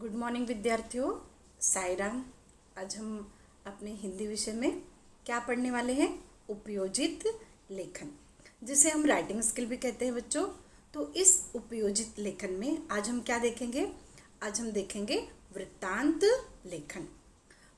Good morning विद्यार्थियों। साई राम। आज हम अपने हिंदी विषय में क्या पढ़ने वाले हैं? उपयोजित लेखन, जिसे हम राइटिंग स्किल भी कहते हैं बच्चों। तो इस उपयोजित लेखन में आज हम क्या देखेंगे? आज हम देखेंगे वृत्तांत लेखन।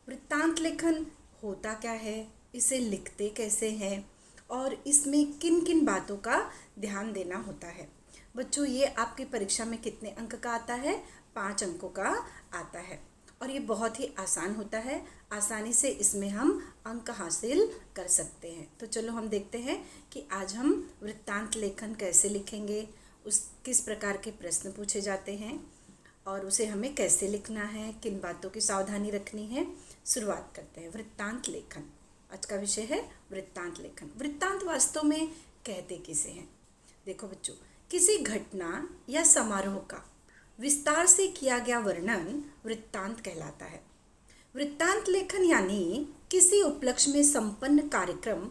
वृत्तांत लेखन होता क्या है, इसे लिखते कैसे हैं और इसमें किन किन बातों का ध्यान देना होता है। बच्चों, ये आपकी परीक्षा में कितने अंक का आता है? 5 अंकों का आता है और ये बहुत ही आसान होता है। आसानी से इसमें हम अंक हासिल कर सकते हैं। तो चलो हम देखते हैं कि आज हम वृत्तांत लेखन कैसे लिखेंगे, उस किस प्रकार के प्रश्न पूछे जाते हैं और उसे हमें कैसे लिखना है, किन बातों की सावधानी रखनी है। शुरुआत करते हैं। वृत्तांत लेखन आज का विषय है। वृत्तांत लेखन। वृत्तांत वास्तव में कहते किसे हैं? देखो बच्चों, किसी घटना या समारोह का विस्तार से किया गया वर्णन वृत्तांत कहलाता है। वृत्तांत लेखन यानी किसी उपलक्ष्य में संपन्न कार्यक्रम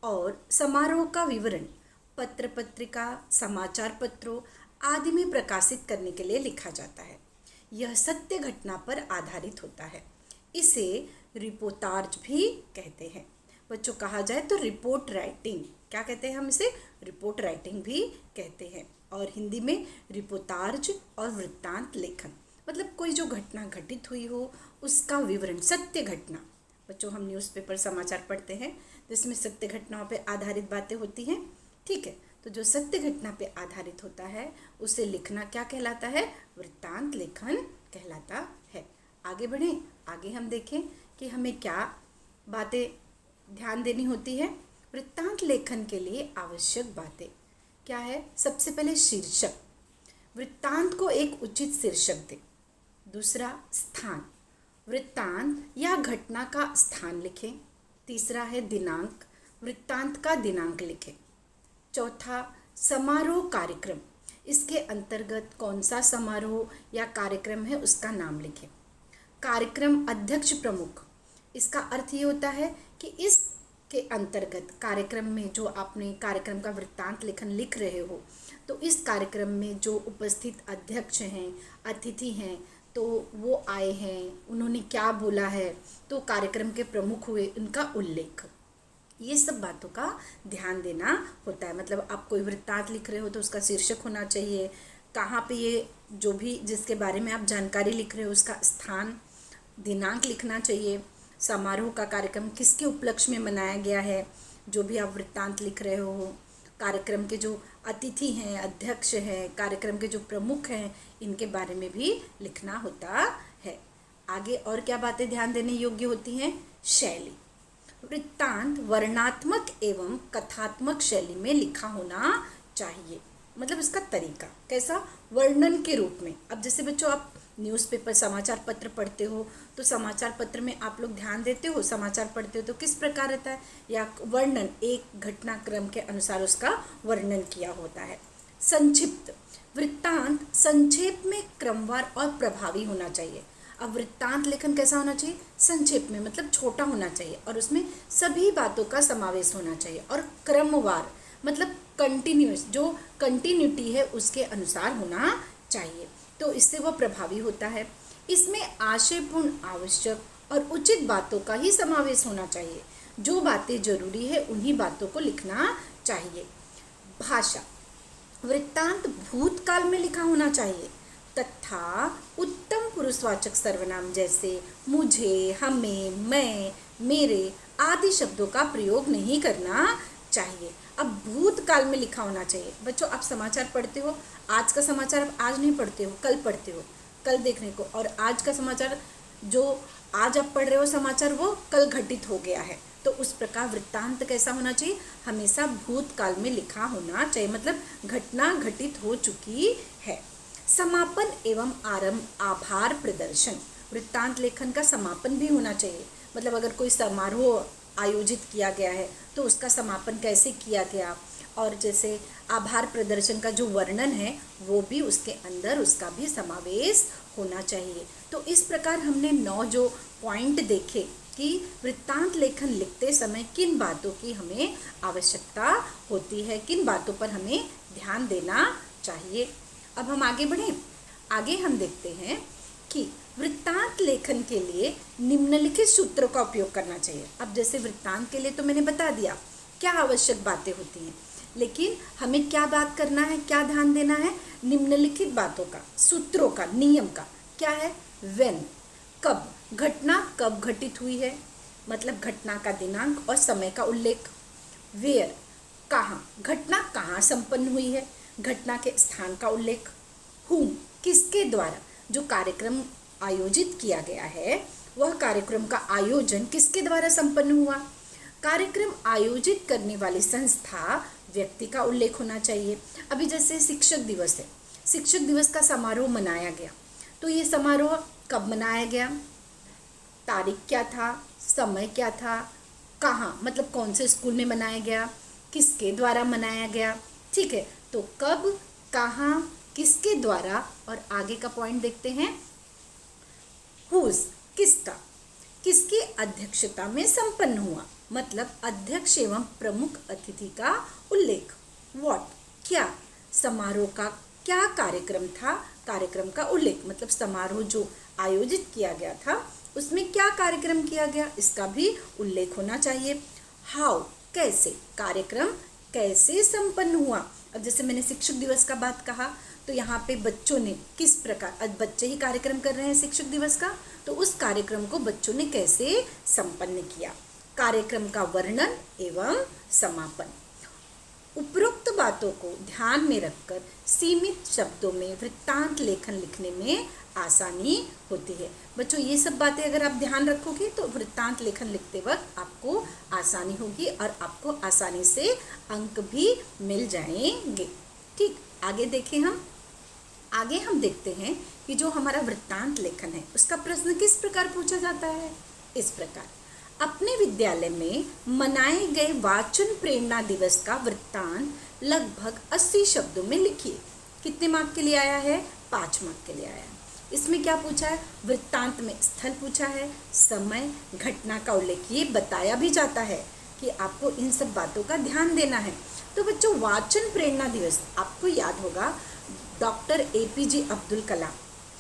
और समारोह का विवरण पत्र पत्रिका, समाचार पत्रों आदि में प्रकाशित करने के लिए लिखा जाता है। यह सत्य घटना पर आधारित होता है। इसे रिपोर्टाज भी कहते हैं। बच्चों, कहा जाए तो रिपोर्ट राइटिंग, क्या कहते हैं हम इसे? रिपोर्ट राइटिंग भी कहते हैं। और हिंदी में रिपोर्टाज और वृत्तांत लेखन मतलब कोई जो घटना घटित हुई हो उसका विवरण, सत्य घटना। बच्चों, हम न्यूज़पेपर समाचार पढ़ते हैं तो इसमें सत्य घटनाओं पे आधारित बातें होती हैं। ठीक है, तो जो सत्य घटना पे आधारित होता है उसे लिखना क्या कहलाता है? वृत्तांत लेखन कहलाता है। आगे बढ़ें। आगे हम देखें कि हमें क्या बातें ध्यान देनी होती है। वृत्तांत लेखन के लिए आवश्यक बातें क्या है? सबसे पहले शीर्षक। वृत्तांत को एक उचित शीर्षक दे। दूसरा, स्थान। वृत्तांत या घटना का स्थान लिखें। तीसरा है दिनांक। वृत्तांत का दिनांक लिखें। चौथा, समारोह कार्यक्रम। इसके अंतर्गत कौन सा समारोह या कार्यक्रम है उसका नाम लिखें। कार्यक्रम अध्यक्ष प्रमुख। इसका अर्थ ये होता है कि इस के अंतर्गत कार्यक्रम में जो आपने कार्यक्रम का वृत्तांत लेखन लिख रहे हो तो इस कार्यक्रम में जो उपस्थित अध्यक्ष हैं, अतिथि हैं, तो वो आए हैं, उन्होंने क्या बोला है, तो कार्यक्रम के प्रमुख हुए, उनका उल्लेख, ये सब बातों का ध्यान देना होता है। मतलब आप कोई वृत्तांत लिख रहे हो तो उसका शीर्षक होना चाहिए, कहाँ पे ये जो भी जिसके बारे में आप जानकारी लिख रहे हो उसका स्थान, दिनांक लिखना चाहिए, समारोह का कार्यक्रम किसके उपलक्ष्य में मनाया गया है, जो भी आप वृत्तांत लिख रहे हो, कार्यक्रम के जो अतिथि हैं, अध्यक्ष हैं, कार्यक्रम के जो प्रमुख हैं, इनके बारे में भी लिखना होता है। आगे और क्या बातें ध्यान देने योग्य होती हैं? शैली। वृत्तांत वर्णनात्मक एवं कथात्मक शैली में लिखा होना चाहिए। मतलब इसका तरीका कैसा? वर्णन के रूप में। अब जैसे बच्चों आप न्यूज़पेपर समाचार पत्र पढ़ते हो तो समाचार पत्र में आप लोग ध्यान देते हो, समाचार पढ़ते हो तो किस प्रकार रहता है? या वर्णन, एक घटनाक्रम के अनुसार उसका वर्णन किया होता है। संक्षिप्त। वृत्तांत संक्षेप में क्रमवार और प्रभावी होना चाहिए। अब वृत्तांत लेखन कैसा होना चाहिए? संक्षेप में, मतलब छोटा होना चाहिए और उसमें सभी बातों का समावेश होना चाहिए। और क्रमवार मतलब कंटिन्यूस, जो कंटिन्यूटी है उसके अनुसार होना चाहिए, तो इससे वह प्रभावी होता है। इसमें आशयपूर्ण, आवश्यक और उचित बातों का ही समावेश होना चाहिए। जो बातें जरूरी है उन्हीं बातों को लिखना चाहिए। भाषा। वृत्तांत भूतकाल में लिखा होना चाहिए तथा उत्तम पुरुषवाचक सर्वनाम जैसे मुझे, हमें, मैं, मेरे आदि शब्दों का प्रयोग नहीं करना चाहिए। अब भूतकाल में लिखा होना चाहिए। बच्चों, आप समाचार पढ़ते हो, आज का समाचार आप आज नहीं पढ़ते हो, कल पढ़ते हो, कल देखने को, और आज का समाचार जो आज आप पढ़ रहे हो समाचार वो कल घटित हो गया है। तो उस प्रकार वृत्तांत कैसा होना चाहिए? हमेशा भूतकाल में लिखा होना चाहिए, मतलब घटना घटित हो चुकी है। समापन एवं आरंभ, आभार प्रदर्शन। वृत्तांत लेखन का समापन भी होना चाहिए। मतलब अगर कोई समारोह आयोजित किया गया है तो उसका समापन कैसे किया गया, और जैसे आभार प्रदर्शन का जो वर्णन है वो भी उसके अंदर, उसका भी समावेश होना चाहिए। तो इस प्रकार हमने 9 जो पॉइंट देखे कि वृत्तांत लेखन लिखते समय किन बातों की हमें आवश्यकता होती है, किन बातों पर हमें ध्यान देना चाहिए। अब हम आगे बढ़ें। आगे हम देखते हैं कि वृत्तांत लेखन के लिए निम्नलिखित सूत्रों का उपयोग करना चाहिए। अब जैसे वृत्तांत के लिए तो मैंने बता दिया क्या आवश्यक बातें होती हैं, लेकिन हमें क्या बात करना है, क्या ध्यान देना है, निम्नलिखित बातों का, सूत्रों का, नियम का। क्या है? व्हेन, कब, घटना कब घटित हुई है, मतलब घटना का दिनांक और समय का उल्लेख। वेयर, कहाँ, घटना कहाँ संपन्न हुई है, घटना के स्थान का उल्लेख। हुम, किसके द्वारा, जो कार्यक्रम आयोजित किया गया है वह कार्यक्रम का आयोजन किसके द्वारा संपन्न हुआ। कार्यक्रम आयोजित करने वाली संस्था, व्यक्ति का उल्लेख होना चाहिए। अभी जैसे शिक्षक दिवस है, शिक्षक दिवस का समारोह मनाया गया, तो ये समारोह कब मनाया गया, तारीख क्या था, समय क्या था, कहाँ, मतलब कौन से स्कूल में मनाया गया, किसके द्वारा मनाया गया। ठीक है, तो कब, कहाँ, किसके द्वारा, और आगे का पॉइंट देखते हैं, हुज, किसका, किसकी अध्यक्षता में संपन्न हुआ, मतलब अध्यक्ष एवं प्रमुख अतिथि का उल्लेख। व्हाट, क्या, समारोह का क्या कार्यक्रम था, कार्यक्रम का उल्लेख, मतलब समारोह जो आयोजित किया गया था उसमें क्या कार्यक्रम किया गया, इसका भी उल्लेख होना चाहिए। हाउ, कैसे, कार्यक्रम कैसे संपन्न हुआ। अब जैसे मैंने शिक्षक दिवस का बात कहा, तो यहाँ पे बच्चों ने किस प्रकार, आज बच्चे ही कार्यक्रम कर रहे हैं शिक्षक दिवस का, तो उस कार्यक्रम को बच्चों ने कैसे संपन्न किया। कार्यक्रम का वर्णन एवं समापन। उपरोक्त बातों को ध्यान में रखकर सीमित शब्दों में वृत्तांत लेखन लिखने में आसानी होती है। बच्चों ये सब बातें अगर आप ध्यान रखोगे तो वृत्तांत लेखन लिखते वक्त आपको आसानी होगी और आपको आसानी से अंक भी मिल जाएंगे। ठीक, आगे देखें हम। आगे हम देखते हैं कि जो हमारा वृत्तांत लेखन है उसका प्रश्न किस प्रकार पूछा जाता है। इस प्रकार, अपने विद्यालय में मनाए गए वाचन प्रेरणा दिवस का वृत्तांत लगभग 80 शब्दों में लिखिए। कितने मार्क के लिए आया है? 5 मार्क के लिए आया है। इसमें क्या पूछा है? वृत्तांत में स्थल पूछा है, समय, घटना का उल्लेख। ये बताया भी जाता है कि आपको इन सब बातों का ध्यान देना है। तो बच्चों, वाचन प्रेरणा दिवस आपको याद होगा, डॉक्टर APJ अब्दुल कलाम,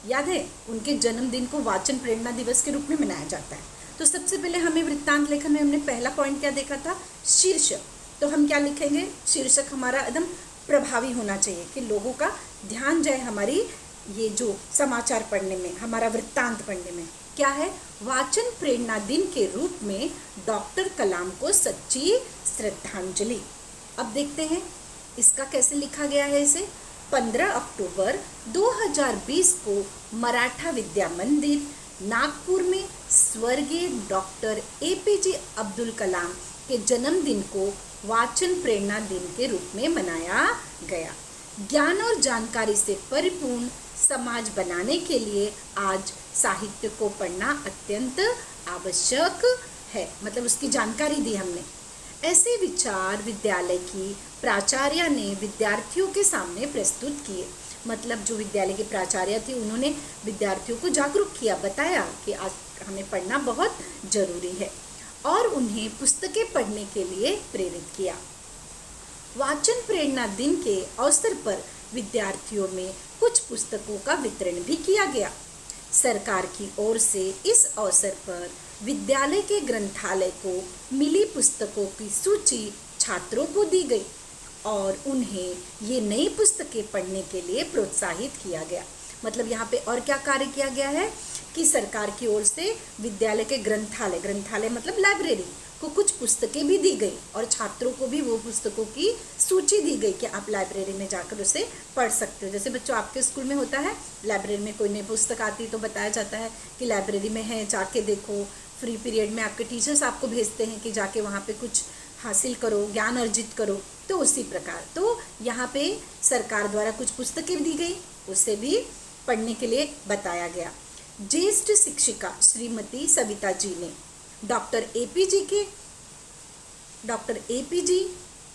याद है, उनके जन्मदिन को वाचन प्रेरणा दिवस के रूप में मनाया जाता है। तो सबसे पहले हमें वृत्तांत लेखन में हमने पहला पॉइंट क्या देखा था? शीर्षक। तो हम क्या लिखेंगे? शीर्षक हमारा एकदम प्रभावी होना चाहिए कि लोगों का ध्यान जाए हमारी ये जो समाचार पढ़ने में, हमारा वृत्तांत पढ़ने में। क्या है? वाचन प्रेरणा दिन के रूप में डॉक्टर कलाम को सच्ची श्रद्धांजलि। अब देखते हैं इसका कैसे लिखा गया है। इसे 15 अक्टूबर 2020 को मराठा विद्या मंदिर नागपुर में स्वर्गीय डॉक्टर APJ अब्दुल कलाम के जन्मदिन को वाचन प्रेरणा दिन के रूप में मनाया गया। ज्ञान और जानकारी से परिपूर्ण समाज बनाने के लिए आज साहित्य को पढ़ना अत्यंत आवश्यक है, मतलब उसकी जानकारी दी हमने। ऐसे विचार विद्यालय की प्राचार्य ने विद्यार्थियों के सामने प्रस्तुत किए, मतलब जो विद्यालय के प्राचार्य थे उन्होंने विद्यार्थियों को जागरूक किया, बताया कि आज हमें पढ़ना बहुत जरूरी है और उन्हें पुस्तकें पढ़ने के लिए प्रेरित किया। वाचन प्रेरणा दिन के अवसर पर विद्यार्थियों में कुछ पुस्तकों का वितरण भी किया गया। सरकार की ओर से इस अवसर पर विद्यालय के ग्रंथालय को मिली पुस्तकों की सूची छात्रों को दी गई और उन्हें ये नई पुस्तकें पढ़ने के लिए प्रोत्साहित किया गया। मतलब यहाँ पे और क्या कार्य किया गया है कि सरकार की ओर से विद्यालय के ग्रंथालय मतलब लाइब्रेरी को कुछ पुस्तकें भी दी गई और छात्रों को भी वो पुस्तकों की सूची दी गई कि आप लाइब्रेरी में जाकर उसे पढ़ सकते हो। जैसे बच्चों आपके स्कूल में होता है, लाइब्रेरी में कोई नई पुस्तक आती तो बताया जाता है कि लाइब्रेरी में है, जाके देखो। फ्री पीरियड में आपके टीचर्स आपको भेजते हैं कि जाके वहाँ पे कुछ हासिल करो, ज्ञान अर्जित करो। तो उसी प्रकार तो यहाँ पे सरकार द्वारा कुछ पुस्तकें दी गई, उसे भी पढ़ने के लिए बताया गया। ज्येष्ठ शिक्षिका श्रीमती सविता जी ने डॉक्टर APJ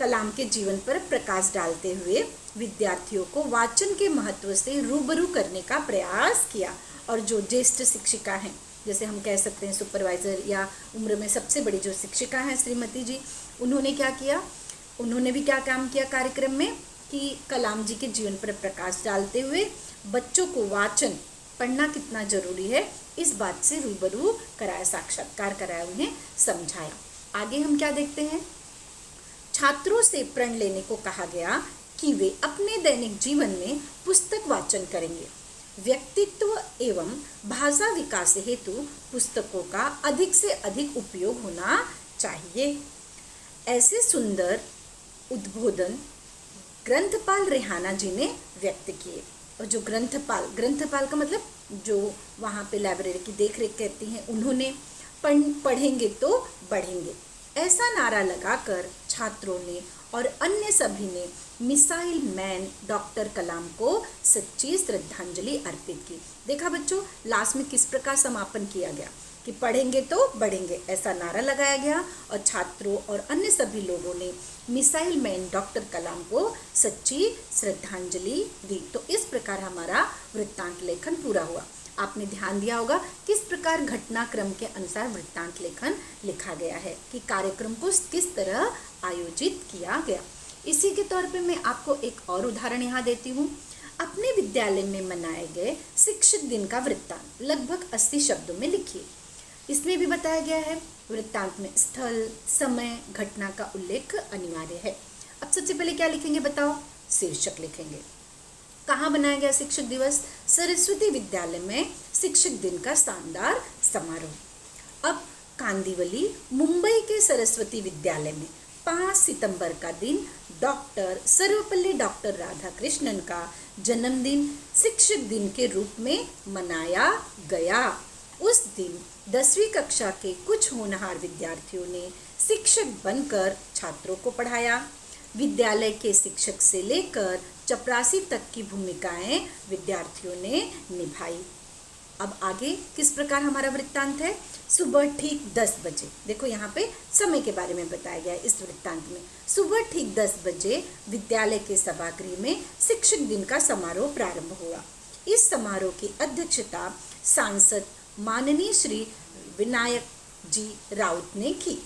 कलाम के जीवन पर प्रकाश डालते हुए विद्यार्थियों को वाचन के महत्व से रूबरू करने का प्रयास किया। और जो ज्येष्ठ शिक्षिका हैं, जैसे हम कह सकते हैं सुपरवाइज़र या उम्र में सबसे बड़ी जो शिक्षिका हैं श्रीमती जी, उन्होंने क्या किया, उन्होंने भी क्या काम किया कार्यक्रम में कि कलाम जी के जीवन पर प्रकाश डालते हुए बच्चों को वाचन पढ़ना कितना जरूरी है इस बात से रूबरू कराया, साक्षात्कार कराया, उन्हें समझाया। आगे हम क्या देखते हैं, छात्रों से प्रण लेने को कहा गया कि वे अपने दैनिक जीवन में पुस्तक वाचन करेंगे। व्यक्तित्व एवं भाषा विकास हेतु पुस्तकों का अधिक से अधिक उपयोग होना चाहिए। ऐसे सुंदर उद्बोधन ग्रंथपाल रेहाना जी ने व्यक्त किए। और जो ग्रंथपाल का मतलब जो वहाँ पे लाइब्रेरी की देखरेख करती हैं, उन्होंने पढ़ेंगे तो बढ़ेंगे ऐसा नारा लगाकर छात्रों ने और अन्य सभी ने मिसाइल मैन डॉक्टर कलाम को सच्ची श्रद्धांजलि अर्पित की। देखा बच्चों, लास्ट में किस प्रकार समापन किया गया कि पढ़ेंगे तो बढ़ेंगे ऐसा नारा लगाया गया और छात्रों और अन्य सभी लोगों ने मिसाइल मैन डॉक्टर कलाम को सच्ची श्रद्धांजलि दी। तो इस प्रकार हमारा वृत्तांत लेखन पूरा हुआ। आपने ध्यान दिया होगा किस प्रकार घटनाक्रम के अनुसार वृत्तांत लेखन लिखा गया है कि कार्यक्रम को किस तरह आयोजित किया गया। इसी के तौर पे मैं आपको एक और उदाहरण यहाँ देती हूँ। अपने विद्यालय में मनाए गए शिक्षक दिन का वृत्तांत लगभग 80 शब्दों में लिखिए। इसमें भी बताया गया है वृत्तांत में स्थल, समय, घटना का उल्लेख अनिवार्य है। अब सबसे पहले क्या लिखेंगे बताओ, शीर्षक लिखेंगे। कहाँ बनाया गया शिक्षक दिवस? सरस्वती विद्यालय में शिक्षक दिन का शानदार समारोह। अब कांदिवली मुंबई के सरस्वती विद्यालय में 5 सितंबर का दिन सर्वपल्ली डॉक्टर राधाकृष्णन का जन्मदिन शिक्षक दिन के रूप में मनाया गया। उस दिन 10वीं कक्षा के कुछ होनहार विद्यार्थियों ने शिक्षक बनकर छात्रों को पढ़ाया। विद्यालय के शिक्षक से लेकर चपरासी तक की भूमिकाएं विद्यार्थियों ने निभाई। अब आगे किस प्रकार हमारा वृत्तांत है? सुबह ठीक 10 बजे, देखो यहाँ पे समय के बारे में बताया गया है इस वृत्तांत में। सुबह ठीक 10 बजे विद्यालय के सभागृह में शिक्षक दिन का समारोह प्रारंभ हुआ। इस समारोह की अध्यक्षता सांसद माननीय श्री विनायक जी राउत ने की।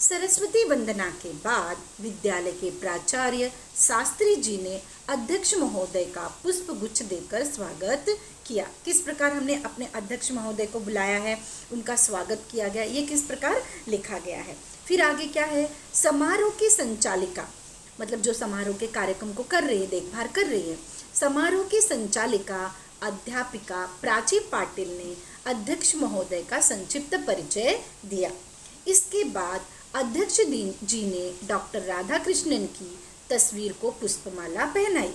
सरस्वती वंदना के बाद विद्यालय के प्राचार्य शास्त्री जी ने अध्यक्ष महोदय का पुष्प गुच्छ देकर स्वागत किया। किस प्रकार हमने अपने अध्यक्ष महोदय को बुलाया है, उनका स्वागत किया गया, ये किस प्रकार लिखा गया है। फिर आगे क्या है, समारोह की संचालिका, मतलब जो समारोह के कार्यक्रम को कर रही है, देखभाल कर रही है, समारोह की संचालिका अध्यापिका प्राची पाटिल ने अध्यक्ष महोदय का संक्षिप्त परिचय दिया। इसके बाद अध्यक्ष जी ने डॉक्टर राधाकृष्णन की तस्वीर को पुष्पमाला पहनाई।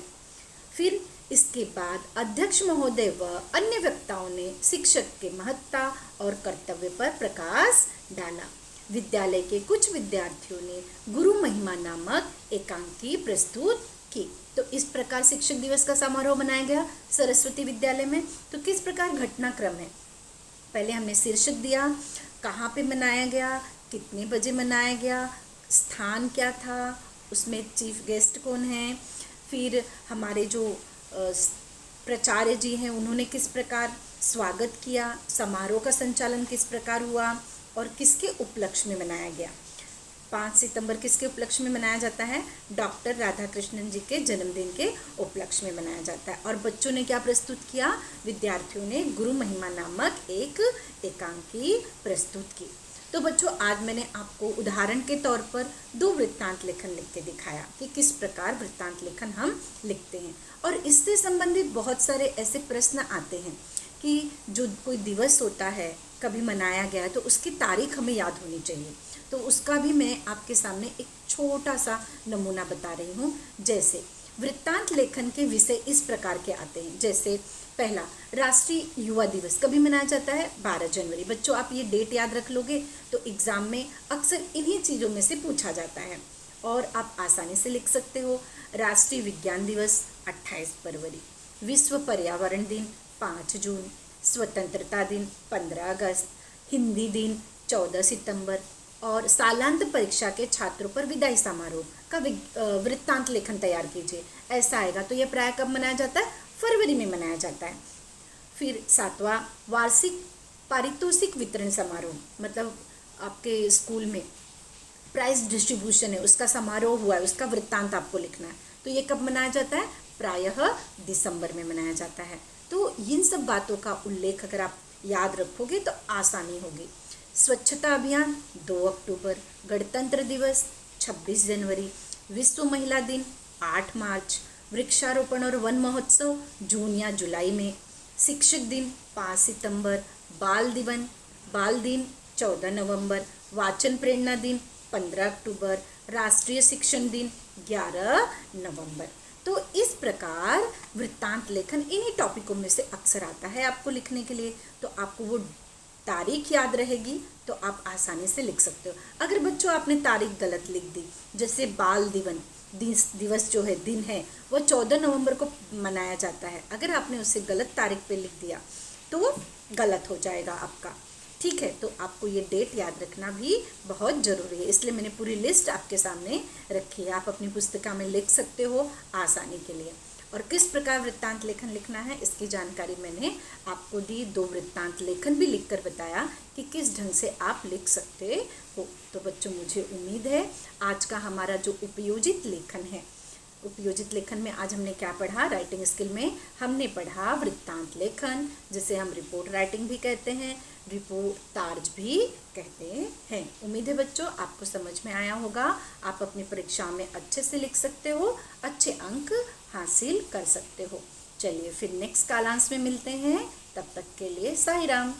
फिर इसके बाद अध्यक्ष महोदय व अन्य वक्ताओं ने शिक्षक के महत्ता और कर्तव्य पर प्रकाश डाला। विद्यालय के कुछ विद्यार्थियों ने गुरु महिमा नामक एकांकी प्रस्तुत की। तो इस प्रकार शिक्षक दिवस का समारोह मनाया गया सरस्वती विद्यालय में। तो किस प्रकार घटनाक्रम है, पहले हमने शीर्षक दिया, कहाँ पे मनाया गया, कितने बजे मनाया गया, स्थान क्या था, उसमें चीफ गेस्ट कौन है, फिर हमारे जो प्राचार्य जी हैं उन्होंने किस प्रकार स्वागत किया, समारोह का संचालन किस प्रकार हुआ और किसके उपलक्ष्य में मनाया गया। 5 सितंबर किसके उपलक्ष्य में मनाया जाता है? डॉक्टर राधाकृष्णन जी के जन्मदिन के उपलक्ष्य में मनाया जाता है। और बच्चों ने क्या प्रस्तुत किया? विद्यार्थियों ने गुरु महिमा नामक एक एकांकी प्रस्तुत की। तो बच्चों, आज मैंने आपको उदाहरण के तौर पर 2 वृत्तांत लेखन लिख के दिखाया कि किस प्रकार वृत्तांत लेखन हम लिखते हैं। और इससे संबंधित बहुत सारे ऐसे प्रश्न आते हैं कि जो कोई दिवस होता है, कभी मनाया गया है, तो उसकी तारीख हमें याद होनी चाहिए। तो उसका भी मैं आपके सामने एक छोटा सा नमूना बता रही हूँ। जैसे वृत्तांत लेखन के विषय इस प्रकार के आते हैं। जैसे पहला, राष्ट्रीय युवा दिवस कभी मनाया जाता है? 12 जनवरी। बच्चों, आप ये डेट याद रख लोगे तो एग्ज़ाम में अक्सर इन्हीं चीज़ों में से पूछा जाता है और आप आसानी से लिख सकते हो। राष्ट्रीय विज्ञान दिवस 28 फरवरी, विश्व पर्यावरण दिन 5 जून, स्वतंत्रता दिन 15 अगस्त, हिंदी दिन 14 सितंबर और सालांत परीक्षा के छात्रों पर विदाई समारोह का वृत्तांत लेखन तैयार कीजिए। ऐसा आएगा। तो यह प्राय कब मनाया जाता है? फरवरी में मनाया जाता है। फिर 7वां, वार्षिक पारितोषिक वितरण समारोह, मतलब आपके स्कूल में प्राइज डिस्ट्रीब्यूशन है, उसका समारोह हुआ है, उसका वृत्तांत आपको लिखना है। तो ये कब मनाया जाता है? प्रायः दिसंबर में मनाया जाता है। तो इन सब बातों का उल्लेख अगर आप याद रखोगे तो आसानी होगी। स्वच्छता अभियान 2 अक्टूबर, गणतंत्र दिवस 26 जनवरी, विश्व महिला दिन 8 मार्च, वृक्षारोपण और वन महोत्सव जून या जुलाई में, शिक्षक दिन 5 सितंबर, बाल दिन 14 नवंबर, वाचन प्रेरणा दिन 15 अक्टूबर, राष्ट्रीय शिक्षण दिन 11 नवंबर। तो इस प्रकार वृत्तांत लेखन इन्हीं टॉपिकों में से अक्सर आता है आपको लिखने के लिए। तो आपको वो तारीख याद रहेगी तो आप आसानी से लिख सकते हो। अगर बच्चों आपने तारीख गलत लिख दी, जैसे बाल दिवस जो है दिन है वो 14 नवंबर को मनाया जाता है, अगर आपने उसे गलत तारीख पे लिख दिया तो गलत हो जाएगा आपका। ठीक है, तो आपको ये डेट याद रखना भी बहुत ज़रूरी है, इसलिए मैंने पूरी लिस्ट आपके सामने रखी है। आप अपनी पुस्तिका में लिख सकते हो आसानी के लिए। और किस प्रकार वृत्तांत लेखन लिखना है इसकी जानकारी मैंने आपको दी। 2 वृत्तांत लेखन भी लिखकर बताया कि किस ढंग से आप लिख सकते हो। तो बच्चों मुझे उम्मीद है आज का हमारा जो उपयोजित लेखन है, उपयोजित लेखन में आज हमने क्या पढ़ा, राइटिंग स्किल में हमने पढ़ा वृत्तांत लेखन, जिसे हम रिपोर्ट राइटिंग भी कहते हैं, रिपोर्टाज भी कहते हैं। उम्मीद है बच्चों आपको समझ में आया होगा। आप अपनी परीक्षा में अच्छे से लिख सकते हो, अच्छे अंक हासिल कर सकते हो। चलिए फिर नेक्स्ट कालांश में मिलते हैं, तब तक के लिए साई राम।